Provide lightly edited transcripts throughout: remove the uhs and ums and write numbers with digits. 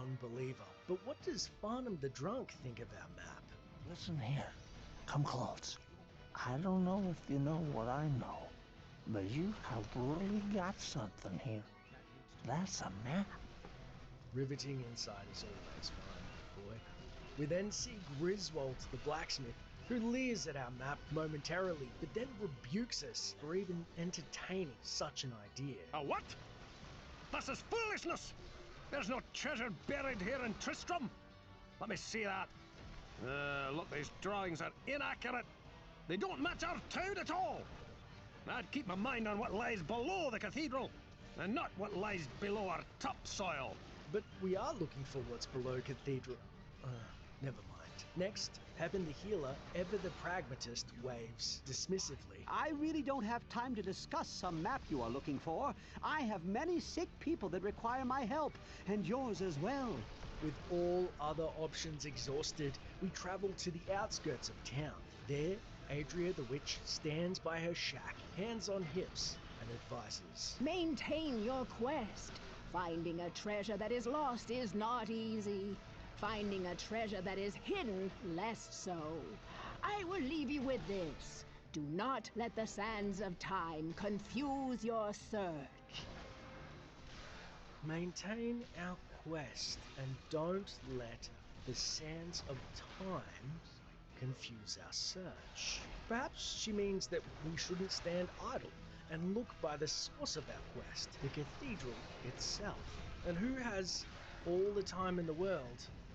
non-believer. But what does Farnham the Drunk think of our map? Listen here. Come close. I don't know if you know what I know, but you have really got something here. That's a map. Riveting insight is always fun, boy. We then see Griswold the blacksmith, who leers at our map momentarily, but then rebukes us for even entertaining such an idea. A what? This is foolishness! There's no treasure buried here in Tristram! Let me see that. Look, these drawings are inaccurate. They don't match our town at all. I'd keep my mind on what lies below the cathedral, and not what lies below our topsoil. But we are looking for what's below cathedral. Never mind. Next, Pepin the Healer, ever the pragmatist, waves dismissively. I really don't have time to discuss some map you are looking for. I have many sick people that require my help, and yours as well. With all other options exhausted, we travel to the outskirts of town. There, Adria the Witch stands by her shack, hands on hips, and advises. Maintain your quest. Finding a treasure that is lost is not easy. Finding a treasure that is hidden, less so. I will leave you with this. Do not let the sands of time confuse your search. Maintain our quest and don't let the sands of time confuse our search. Perhaps she means that we shouldn't stand idle and look by the source of our quest, the cathedral itself. And who has all the time in the world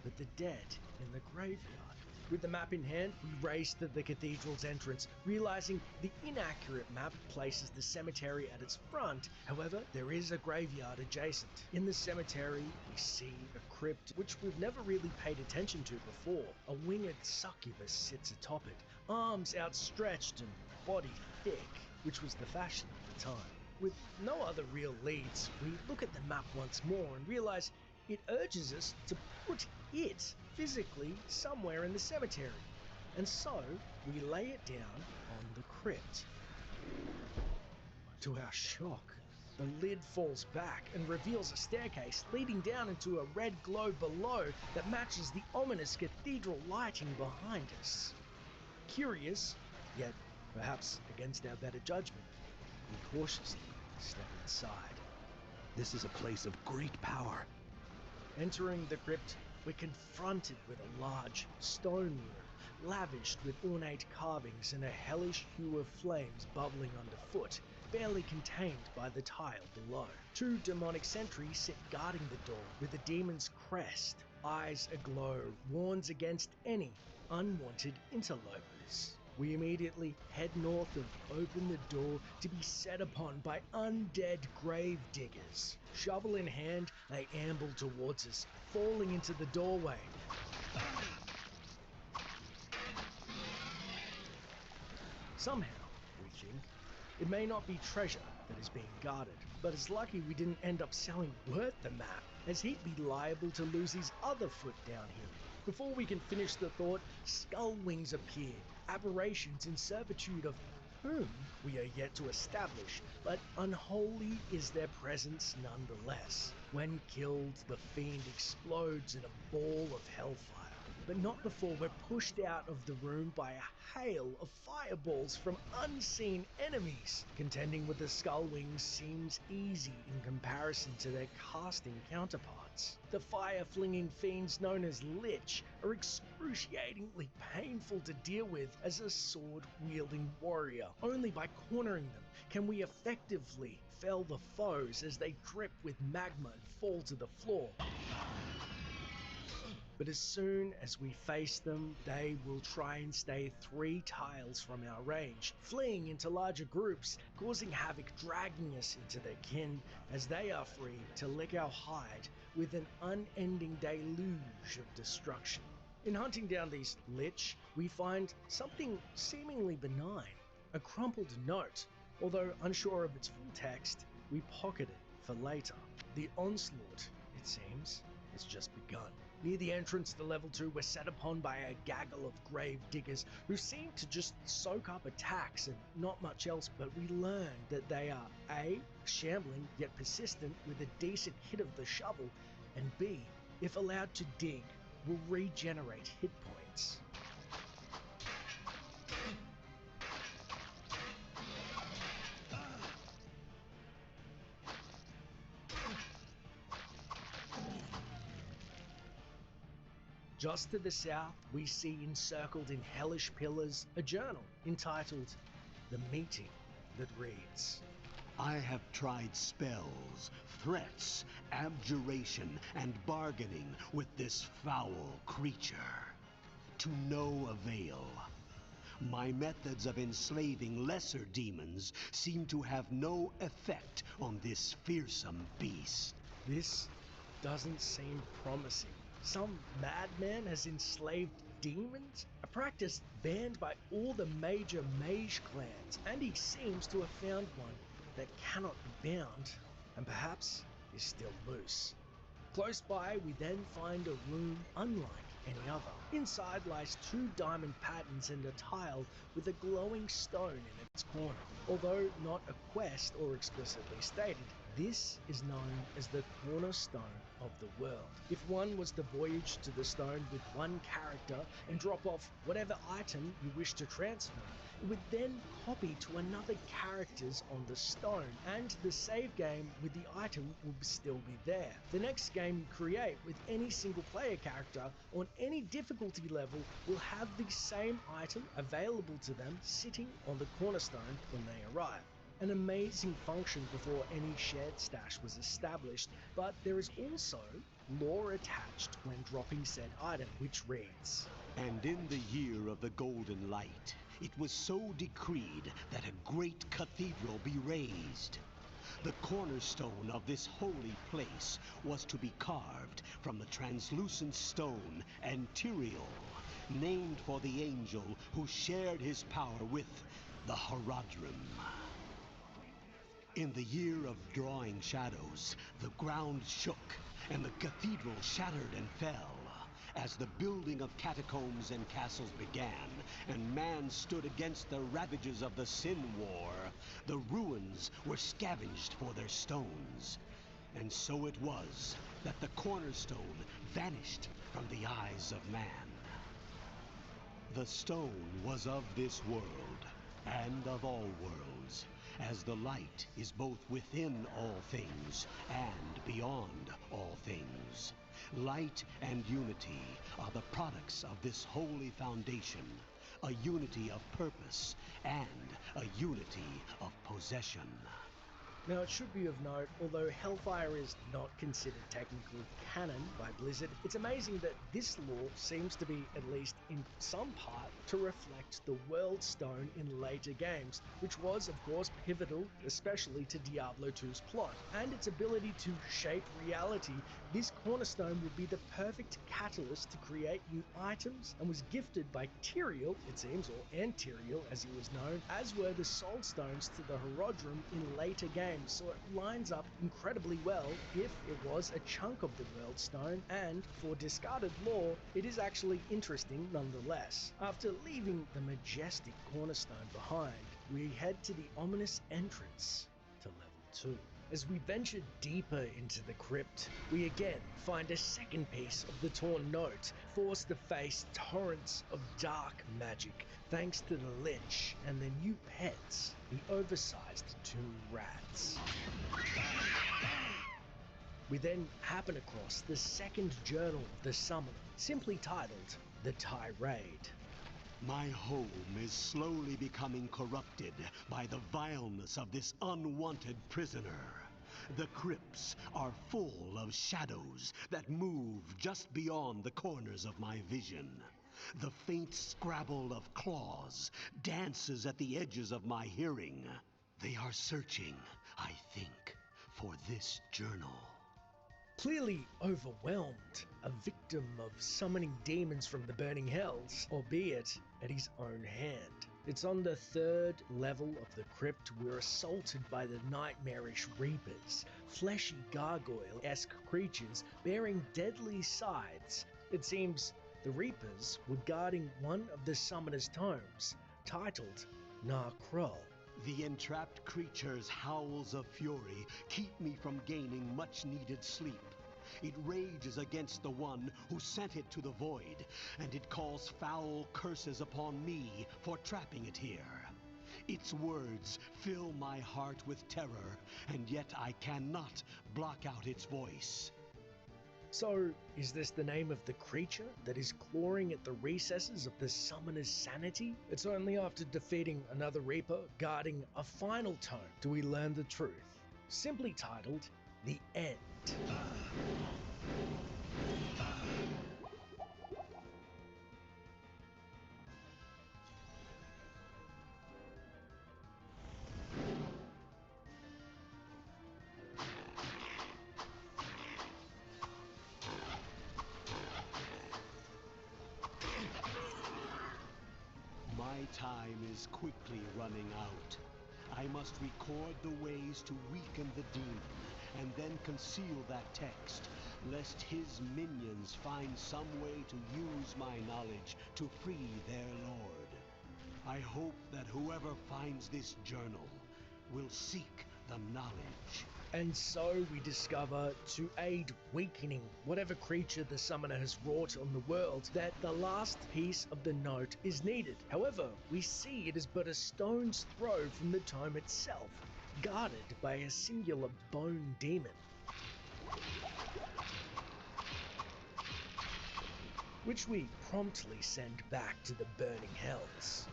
but the dead in the graveyard? With the map in hand, we race to the cathedral's entrance, realizing the inaccurate map places the cemetery at its front. However, there is a graveyard adjacent. In the cemetery, we see a crypt which we've never really paid attention to before. A winged succubus sits atop it, arms outstretched and body thick, which was the fashion at the time. With no other real leads, we look at the map once more and realize it urges us to put it physically somewhere in the cemetery, and so we lay it down on the crypt. To our shock, the lid falls back and reveals a staircase leading down into a red glow below that matches the ominous cathedral lighting behind us. Curious, yet perhaps against our better judgment, we cautiously step inside. This is a place of great power. Entering the crypt, we're confronted with a large stone room, lavished with ornate carvings and a hellish hue of flames bubbling underfoot, barely contained by the tile below. Two demonic sentries sit guarding the door with a demon's crest, eyes aglow, warns against any unwanted interlopers. We immediately head north and open the door to be set upon by undead grave diggers. Shovel in hand, they amble towards us, falling into the doorway. Somehow, we think, it may not be treasure that is being guarded, but it's lucky we didn't end up selling Wirt the map, as he'd be liable to lose his other foot down here. Before we can finish the thought, skull wings appear, aberrations in servitude of whom we are yet to establish, but unholy is their presence nonetheless. When killed, the fiend explodes in a ball of hellfire, but not before we're pushed out of the room by a hail of fireballs from unseen enemies. Contending with the skull wings seems easy in comparison to their casting counterparts. The fire-flinging fiends known as Lich are excruciatingly painful to deal with as a sword-wielding warrior. Only by cornering them can we effectively fell the foes as they drip with magma and fall to the floor. But as soon as we face them, they will try and stay 3 tiles from our range, fleeing into larger groups, causing havoc, dragging us into their kin, as they are free to lick our hide with an unending deluge of destruction. In hunting down these Lich, we find something seemingly benign, a crumpled note. Although unsure of its full text, we pocket it for later. The onslaught, it seems, has just begun. Near the entrance to level 2, we're set upon by a gaggle of grave diggers who seem to just soak up attacks and not much else, but we learn that they are A, shambling yet persistent with a decent hit of the shovel, and B, if allowed to dig, will regenerate hit points. Just to the south, we see encircled in hellish pillars a journal entitled The Meeting that reads, I have tried spells, threats, abjuration, and bargaining with this foul creature. To no avail. My methods of enslaving lesser demons seem to have no effect on this fearsome beast. This doesn't seem promising. Some madman has enslaved demons? A practice banned by all the major mage clans, and he seems to have found one that cannot be bound, and perhaps is still loose. Close by, we then find a room unlike any other. Inside lies 2 diamond patterns and a tile with a glowing stone in its corner. Although not a quest or explicitly stated, this is known as the cornerstone of the world. If one was to voyage to the stone with one character and drop off whatever item you wish to transfer, it would then copy to another character's on the stone, and the save game with the item will still be there. The next game you create with any single player character on any difficulty level will have the same item available to them sitting on the cornerstone when they arrive. An amazing function before any shared stash was established, but there is also lore attached when dropping said item, which reads, And in the year of the Golden Light, it was so decreed that a great cathedral be raised. The cornerstone of this holy place was to be carved from the translucent stone Antirial, named for the angel who shared his power with the Horadrim. In the year of drawing shadows, the ground shook, and the cathedral shattered and fell. As the building of catacombs and castles began, and man stood against the ravages of the Sin War, the ruins were scavenged for their stones. And so it was that the cornerstone vanished from the eyes of man. The stone was of this world, and of all worlds, as the light is both within all things and beyond all things. Light and unity are the products of this holy foundation, a unity of purpose and a unity of possession. Now it should be of note, although Hellfire is not considered technically canon by Blizzard, it's amazing that this lore seems to be, at least in some part, to reflect the World Stone in later games, which was of course pivotal, especially to Diablo 2's plot, and its ability to shape reality. This cornerstone would be the perfect catalyst to create new items, and was gifted by Tyrael, it seems, or Antiriel as he was known, as were the Soul Stones to the Horadrim in later games. So it lines up incredibly well if it was a chunk of the World Stone, and for discarded lore, it is actually interesting nonetheless. After leaving the majestic cornerstone behind, we head to the ominous entrance to level 2. As we venture deeper into the crypt, we again find a second piece of the torn note, forced to face torrents of dark magic thanks to the Lich and the new pets, the oversized 2 rats. We then happen across the second journal of the summoner, simply titled The Tirade. My home is slowly becoming corrupted by the vileness of this unwanted prisoner. The crypts are full of shadows that move just beyond the corners of my vision. The faint scrabble of claws dances at the edges of my hearing. They are searching, I think, for this journal. Clearly overwhelmed, a victim of summoning demons from the burning hells, albeit at his own hand. It's on the 3rd level of the crypt we're assaulted by the nightmarish Reapers, fleshy gargoyle-esque creatures bearing deadly scythes. It seems the Reapers were guarding one of the summoner's tomes, titled Narkrul. The entrapped creature's howls of fury keep me from gaining much-needed sleep. It rages against the one who sent it to the void, and it calls foul curses upon me for trapping it here. Its words fill my heart with terror, and yet I cannot block out its voice. So, is this the name of the creature that is clawing at the recesses of the summoner's sanity? It's only after defeating another Reaper, guarding a final tome, do we learn the truth. Simply titled, The End. My time is quickly running out. I must record the ways to weaken the demon, and then conceal that text, lest his minions find some way to use my knowledge to free their lord. I hope that whoever finds this journal will seek the knowledge. And so we discover, to aid weakening whatever creature the summoner has wrought on the world, that the last piece of the note is needed. However, we see it is but a stone's throw from the tome itself, guarded by a singular bone demon. Which we promptly send back to the burning hells.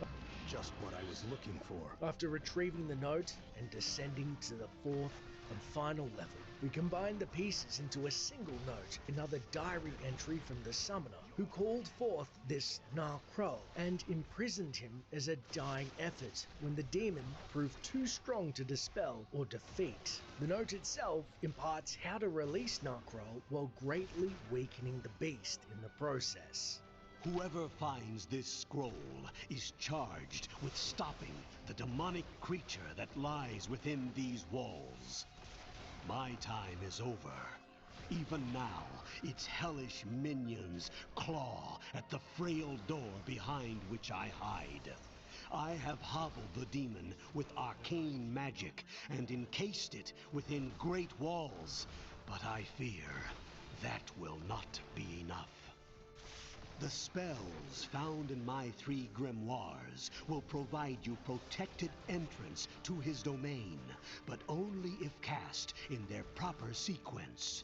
Just what I was looking for. After retrieving the note and descending to the fourth and final level, we combine the pieces into a single note, another diary entry from the summoner, who called forth this Narkrul and imprisoned him as a dying effort when the demon proved too strong to dispel or defeat. The note itself imparts how to release Narkrul while greatly weakening the beast in the process. Whoever finds this scroll is charged with stopping the demonic creature that lies within these walls. My time is over. Even now, its hellish minions claw at the frail door behind which I hide. I have hobbled the demon with arcane magic and encased it within great walls, but I fear that will not be enough. The spells found in my 3 grimoires will provide you protected entrance to his domain, but only if cast in their proper sequence.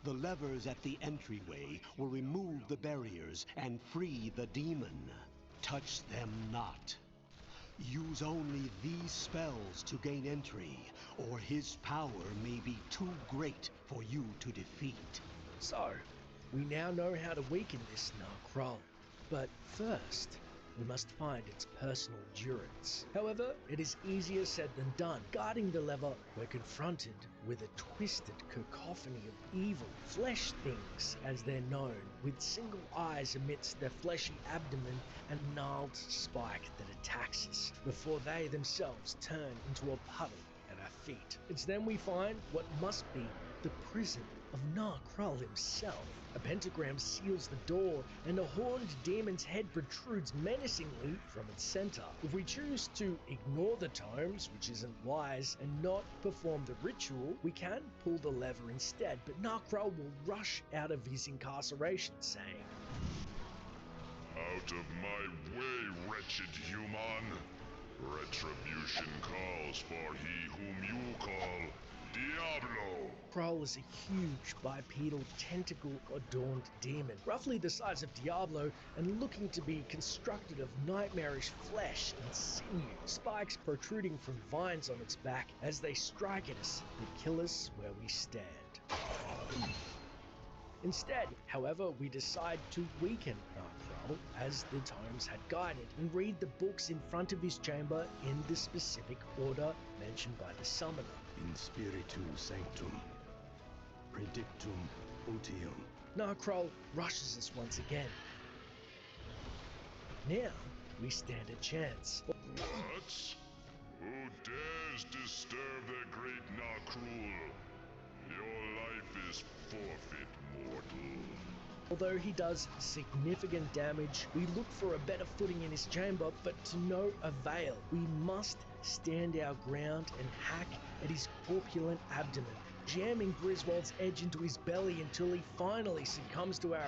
The levers at the entryway will remove the barriers and free the demon. Touch them not. Use only these spells to gain entry, or his power may be too great for you to defeat. So, we now know how to weaken this Narkrul, but first, we must find its personal endurance. However, it is easier said than done. Guarding the lever, we're confronted with a twisted cacophony of evil flesh things, as they're known, with single eyes amidst their fleshy abdomen and gnarled spike that attacks us, before they themselves turn into a puddle at our feet. It's then we find what must be the prison of Narkrul himself. A pentagram seals the door, and a horned demon's head protrudes menacingly from its center. If we choose to ignore the tomes, which isn't wise, and not perform the ritual, we can pull the lever instead, but Narkrul will rush out of his incarceration, saying, "Out of my way, wretched human! Retribution calls for he whom you call Diablo!" Krull is a huge bipedal tentacle-adorned demon, roughly the size of Diablo and looking to be constructed of nightmarish flesh and sinew, spikes protruding from vines on its back as they strike at us and kill us where we stand. Instead, however, we decide to weaken Narkrul, as the tomes had guided, and read the books in front of his chamber in the specific order mentioned by the summoner. In spiritu sanctum, predictum otium. Narkrul rushes us once again. Now, we stand a chance. What? Who dares disturb the great Narkrul? Your life is forfeit, mortal. Although he does significant damage, we look for a better footing in his chamber, but to no avail. We must stand our ground and hack at his corpulent abdomen, jamming Griswold's edge into his belly until he finally succumbs to our